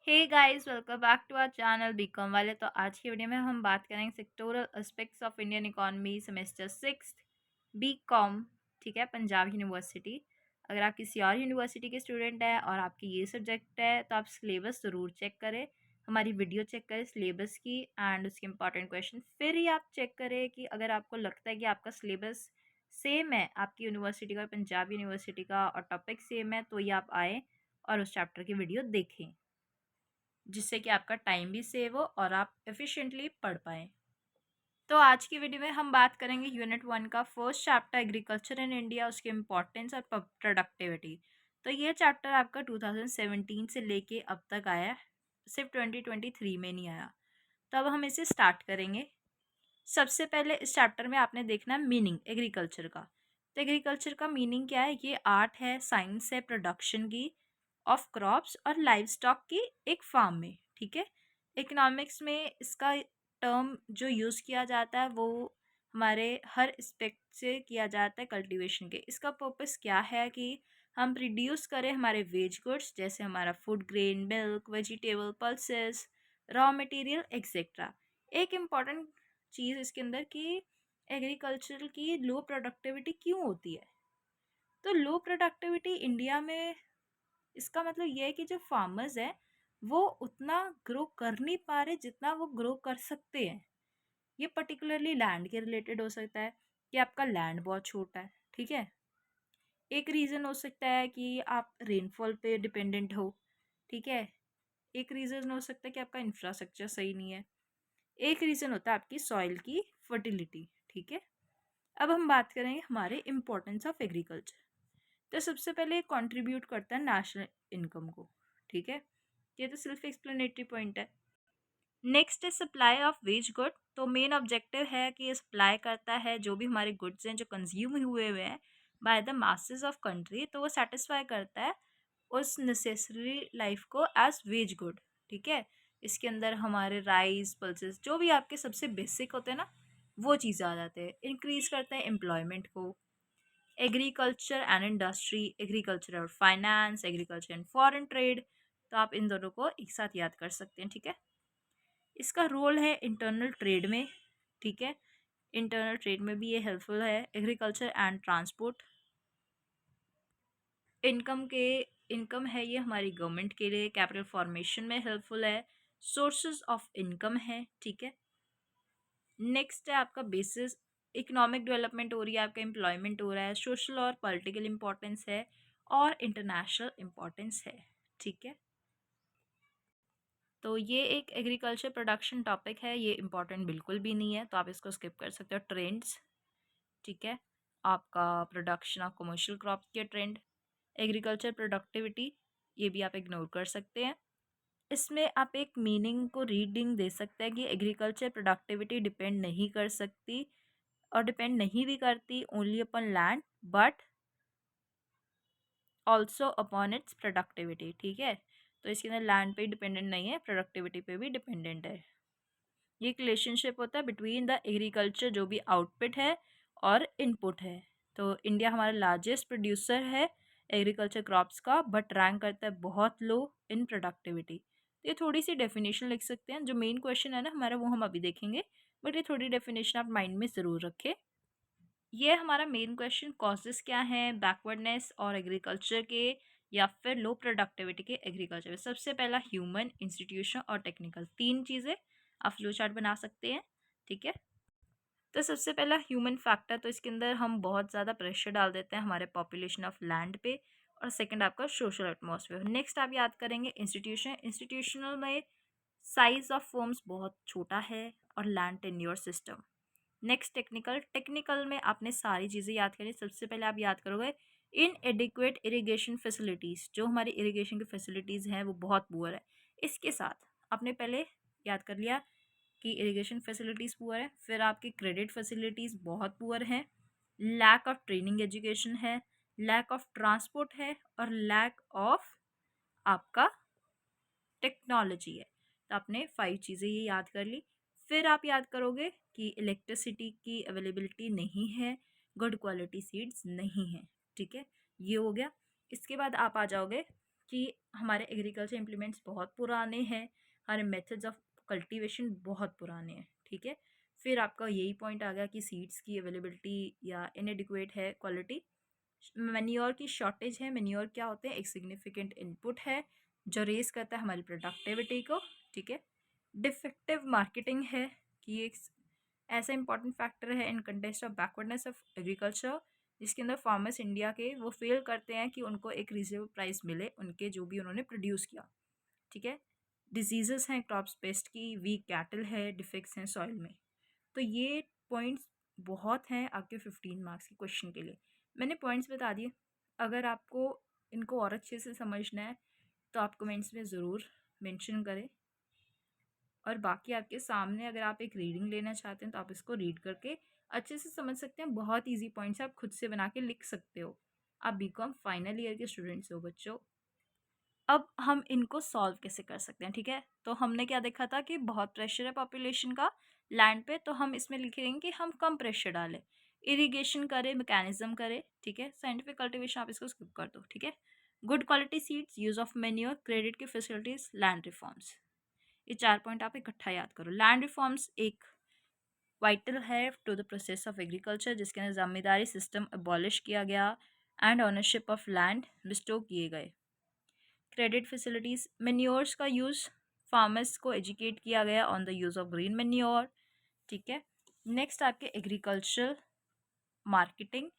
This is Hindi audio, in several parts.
Hey guys, welcome back to our channel BCom वाले। तो आज की वीडियो में हम बात करेंगे sectoral aspects of Indian economy semester 6 BCom. ठीक है, पंजाब यूनिवर्सिटी। अगर आप किसी और यूनिवर्सिटी के स्टूडेंट हैं और आपकी ये सब्जेक्ट है तो आप सिलेबस ज़रूर चेक करें, हमारी वीडियो चेक करें सिलेबस की एंड उसके इंपॉर्टेंट क्वेश्चन, फिर ही आप चेक करें कि अगर आपको लगता है कि आपका सिलेबस सेम है आपकी यूनिवर्सिटी का और पंजाब यूनिवर्सिटी का और टॉपिक सेम है तो ये आप आएँ और उस चैप्टर की वीडियो देखें, जिससे कि आपका टाइम भी सेव हो और आप एफिशिएंटली पढ़ पाएँ। तो आज की वीडियो में हम बात करेंगे यूनिट 1 का first chapter agriculture in India, उसके इम्पोर्टेंस और प्रोडक्टिविटी। तो ये चैप्टर आपका 2017 से लेके अब तक आया है, सिर्फ 2023 में नहीं आया। तो अब हम इसे स्टार्ट करेंगे। सबसे पहले इस चैप्टर में आपने देखना है मीनिंग एग्रीकल्चर का। तो एग्रीकल्चर का मीनिंग क्या है? ये आर्ट है, साइंस है प्रोडक्शन की ऑफ क्रॉप्स और लाइव स्टॉक की एक फार्म में। ठीक है, इकोनॉमिक्स में इसका टर्म जो यूज़ किया जाता है वो हमारे हर एस्पेक्ट से किया जाता है कल्टीवेशन के। इसका पर्पस क्या है कि हम प्रोड्यूस करें हमारे वेज गुड्स, जैसे हमारा food grain, milk, vegetable, pulses, raw material etcetera. एक इम्पॉर्टेंट चीज़ इसके अंदर कि एग्रीकल्चर की लो प्रोडक्टिविटी क्यों होती है। तो लो प्रोडक्टिविटी इंडिया में, इसका मतलब ये है कि जो फार्मर्स हैं वो उतना ग्रो कर नहीं पा रहे जितना वो ग्रो कर सकते हैं। ये पर्टिकुलरली लैंड के रिलेटेड हो सकता है कि आपका लैंड बहुत छोटा है। ठीक है, एक रीज़न हो सकता है कि आप रेनफॉल पे डिपेंडेंट हो। ठीक है, एक रीज़न हो सकता है कि आपका इंफ्रास्ट्रक्चर सही नहीं है। एक रीज़न होता है आपकी सॉइल की फर्टिलिटी। ठीक है, अब हम बात करेंगे हमारे इम्पोर्टेंस ऑफ एग्रीकल्चर। तो सबसे पहले कंट्रीब्यूट करता है नेशनल इनकम को। ठीक है, ये तो सिर्फ एक्सप्लेनेटरी पॉइंट है। नेक्स्ट है सप्लाई ऑफ वेज गुड। तो मेन ऑब्जेक्टिव है कि ये सप्लाई करता है जो भी हमारे गुड्स हैं जो कंज्यूम हुए हैं by the masses of country, तो वो सेटिस्फाई करता है उस नेसेसरी लाइफ को एज वेज गुड। ठीक है, इसके अंदर हमारे राइस, पल्सेस, जो भी आपके सबसे बेसिक होते हैं ना, वो चीज़ें आ जाते हैं। इंक्रीज करते हैं एम्प्लॉयमेंट को। एग्रीकल्चर एंड इंडस्ट्री, एग्रीकल्चर और finance, agriculture and foreign trade. तो आप इन दोनों को एक साथ याद कर सकते हैं। ठीक है, इसका रोल है इंटरनल ट्रेड में। ठीक है, इंटरनल ट्रेड में भी ये हेल्पफुल है। एग्रीकल्चर एंड ट्रांसपोर्ट, इनकम है ये हमारी गवर्नमेंट के लिए, कैपिटल फॉर्मेशन में हेल्पफुल है, सोर्सेज ऑफ इनकम है। ठीक है, नेक्स्ट है आपका बेसिस, इकोनॉमिक डेवलपमेंट हो रही है, आपका एम्प्लॉयमेंट हो रहा है, सोशल और पॉलिटिकल इम्पोर्टेंस है और इंटरनेशनल इम्पोर्टेंस है। ठीक है, तो ये एक एग्रीकल्चर प्रोडक्शन टॉपिक है, ये इम्पॉर्टेंट बिल्कुल भी नहीं है तो आप इसको स्किप कर सकते हो। ट्रेंड्स, ठीक है, आपका प्रोडक्शन ऑफ कमर्शियल क्रॉप्स के ट्रेंड, एग्रीकल्चर प्रोडक्टिविटी, ये भी आप इग्नोर कर सकते हैं। इसमें आप एक मीनिंग को रीडिंग दे सकते हैं कि एग्रीकल्चर प्रोडक्टिविटी डिपेंड नहीं कर सकती और डिपेंड नहीं भी करती only upon land but also upon its productivity. ठीक है, तो इसके अंदर लैंड पे ही डिपेंडेंट नहीं है, प्रोडक्टिविटी पे भी डिपेंडेंट है। ये एक रिलेशनशिप होता है बिटवीन द एग्रीकल्चर जो भी आउटपुट है और इनपुट है। तो इंडिया हमारा लार्जेस्ट प्रोड्यूसर है एग्रीकल्चर क्रॉप्स का, बट रैंक करता है बहुत लो इन प्रोडक्टिविटी। तो ये थोड़ी सी डेफिनेशन लिख सकते हैं, जो मेन क्वेश्चन है ना हमारा वो हम अभी देखेंगे, बट ये थोड़ी डेफिनेशन आप माइंड में ज़रूर रखें। ये हमारा मेन क्वेश्चन, कॉजेस क्या हैं बैकवर्डनेस और एग्रीकल्चर के या फिर लो प्रोडक्टिविटी के एग्रीकल्चर में। सबसे पहला ह्यूमन, इंस्टीट्यूशन और टेक्निकल, तीन चीज़ें आप फ्लो चार्ट बना सकते हैं। ठीक है, तो सबसे पहला ह्यूमन फैक्टर, तो इसके अंदर हम बहुत ज़्यादा प्रेशर डाल देते हैं हमारे पॉपुलेशन ऑफ लैंड पे। और सेकंड आपका सोशल एटमॉस्फेयर। नेक्स्ट आप याद करेंगे इंस्टीट्यूशन, इंस्टीट्यूशनल में साइज ऑफ फॉर्म्स बहुत छोटा है और land tenure system. Next technical, technical में आपने सारी चीज़ें याद करी। सबसे पहले आप याद करोगे इन एडिक्वेट इरीगेशन फैसिलिटीज़, जो हमारी इरीगेशन की फैसिलिटीज़ हैं वो बहुत पुअर है। इसके साथ आपने पहले याद कर लिया कि इरिगेशन फैसिलिटीज़ पुअर है, फिर आपकी क्रेडिट फैसिलिटीज़ बहुत पुअर हैं, लैक ऑफ ट्रेनिंग एजुकेशन है, लैक ऑफ ट्रांसपोर्ट है और लैक ऑफ आपका टेक्नोलॉजी है। तो आपने 5 चीज़ें ये याद कर ली। फिर आप याद करोगे कि इलेक्ट्रिसिटी की अवेलेबिलिटी नहीं है, गुड क्वालिटी सीड्स नहीं है। ठीक है, ये हो गया। इसके बाद आप आ जाओगे कि हमारे एग्रीकल्चर इम्प्लीमेंट्स बहुत पुराने हैं, हमारे मेथड्स ऑफ कल्टीवेशन बहुत पुराने हैं, ठीक है। फिर आपका यही पॉइंट आ गया कि सीड्स की अवेलेबिलिटी या इनएडिक्वेट है क्वालिटी, मैन्योर की शॉर्टेज है। मैन्योर क्या होते हैं? एक सिग्निफिकेंट इनपुट है जो रेस करता है हमारी प्रोडक्टिविटी को, ठीक है। डिफेक्टिव मार्केटिंग है कि एक ऐसा इंपॉर्टेंट फैक्टर है in context of backwardness of agriculture, जिसके अंदर फार्मर्स इंडिया के वो फेल करते हैं कि उनको एक रिजनेबल प्राइस मिले उनके जो भी उन्होंने प्रोड्यूस किया, ठीक है। डिजीजेस हैं क्रॉप्स पेस्ट की, वीक कैटल है, डिफेक्ट्स हैं सॉइल में। तो ये पॉइंट्स बहुत हैं आपके 15 मार्क्स के क्वेश्चन के लिए। मैंने पॉइंट्स बता दिए। अगर आपको इनको और अच्छे से समझना है तो आप कमेंट्स में ज़रूर मेंशन करें, और बाकी आपके सामने अगर आप एक रीडिंग लेना चाहते हैं तो आप इसको रीड करके अच्छे से समझ सकते हैं। बहुत ईजी पॉइंट्स आप खुद से बना के लिख सकते हो। आप बीकॉम फाइनल ईयर के स्टूडेंट्स हो बच्चों। अब हम इनको सॉल्व कैसे कर सकते हैं, ठीक है। तो हमने क्या देखा था कि बहुत प्रेशर है पॉपुलेशन का लैंड पे, तो हम इसमें लिखेंगे कि हम कम प्रेशर डालें, इरिगेशन करें, मैकेनिज्म करें, ठीक है। साइंटिफिक कल्टीवेशन आप इसको स्किप कर दो, ठीक है। Good quality seeds, use of manure, credit की फैसिलिटीज, लैंड रिफॉर्म्स। ये 4 पॉइंट आप इकट्ठा याद करो। लैंड रिफॉर्म्स एक वाइटल है to the process of agriculture, जिसके अंदर जमींदारी सिस्टम अबॉलिश किया गया and ownership of land restore किए गए। क्रेडिट फैसिलिटीज़, मेन्योर्स का यूज़, फार्मर्स को एजुकेट किया गया on the use of green manure, ठीक है। नेक्स्ट आपके एग्रीकल्चर मार्केटिंग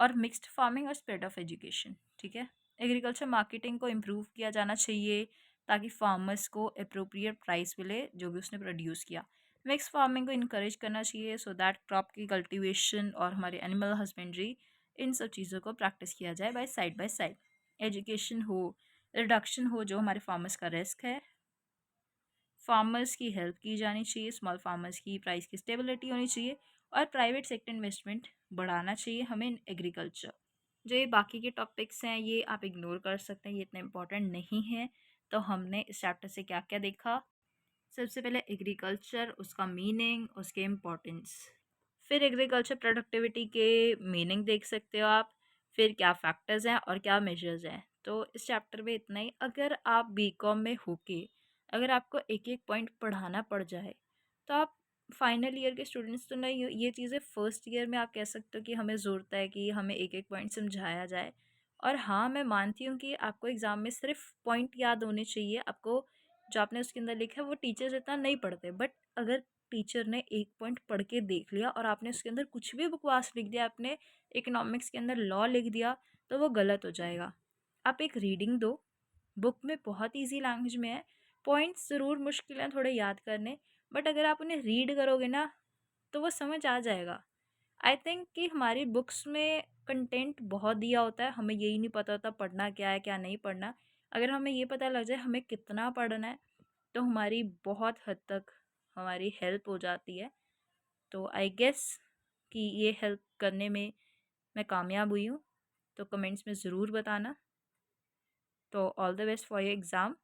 और मिक्स्ड फार्मिंग और स्प्रेड ऑफ एजुकेशन, ठीक है। एग्रीकल्चर मार्केटिंग को इम्प्रूव किया जाना चाहिए ताकि फार्मर्स को अप्रोप्रिएट प्राइस मिले जो भी उसने प्रोड्यूस किया। मिक्स फार्मिंग को इनकरेज करना चाहिए सो दैट क्रॉप की कल्टीवेशन और हमारे एनिमल हस्बेंड्री, इन सब चीज़ों को प्रैक्टिस किया जाए बाय साइड। एजुकेशन हो, रिडक्शन हो जो हमारे फार्मर्स का रिस्क है, फार्मर्स की हेल्प की जानी चाहिए, स्मॉल फार्मर्स की प्राइस की स्टेबिलिटी होनी चाहिए, और प्राइवेट सेक्टर इन्वेस्टमेंट बढ़ाना चाहिए हमें इन एग्रीकल्चर। जो ये बाकी के टॉपिक्स हैं ये आप इग्नोर कर सकते हैं, ये इतने इंपॉर्टेंट नहीं है। तो हमने इस चैप्टर से क्या क्या देखा? सबसे पहले एग्रीकल्चर, उसका मीनिंग, उसके इम्पोर्टेंस। फिर एग्रीकल्चर प्रोडक्टिविटी के मीनिंग देख सकते हो आप। फिर क्या फैक्टर्स हैं और क्या मेजर्स हैं। तो इस चैप्टर में इतना ही। अगर आप बीकॉम में होके अगर आपको एक एक पॉइंट पढ़ाना पड़ जाए तो आप फाइनल ईयर के स्टूडेंट्स तो नहीं हो। ये चीज़ें फर्स्ट ईयर में आप कह सकते हो कि हमें ज़रूरत है कि हमें एक एक पॉइंट समझाया जाए। और हाँ, मैं मानती हूँ कि आपको एग्ज़ाम में सिर्फ पॉइंट याद होने चाहिए। आपको जो आपने उसके अंदर लिखा है वो टीचर्स इतना नहीं पढ़ते, बट अगर टीचर ने एक पॉइंट पढ़ के देख लिया और आपने उसके अंदर कुछ भी बकवास लिख दिया, आपने इकोनॉमिक्स के अंदर लॉ लिख दिया, तो वो गलत हो जाएगा। आप एक रीडिंग दो, बुक में बहुत इजी लैंग्वेज में है, पॉइंट्स ज़रूर मुश्किल हैं थोड़े याद करने, बट अगर आप उन्हें रीड करोगे ना तो वो समझ आ जाएगा। आई थिंक कि हमारी बुक्स में कंटेंट बहुत दिया होता है, हमें यही नहीं पता होता पढ़ना क्या है क्या नहीं पढ़ना। अगर हमें ये पता लग जाए हमें कितना पढ़ना है तो हमारी बहुत हद तक हमारी हेल्प हो जाती है। तो आई गेस कि ये हेल्प करने में मैं कामयाब हुई हूँ। तो कमेंट्स में ज़रूर बताना। तो all the best for your exam.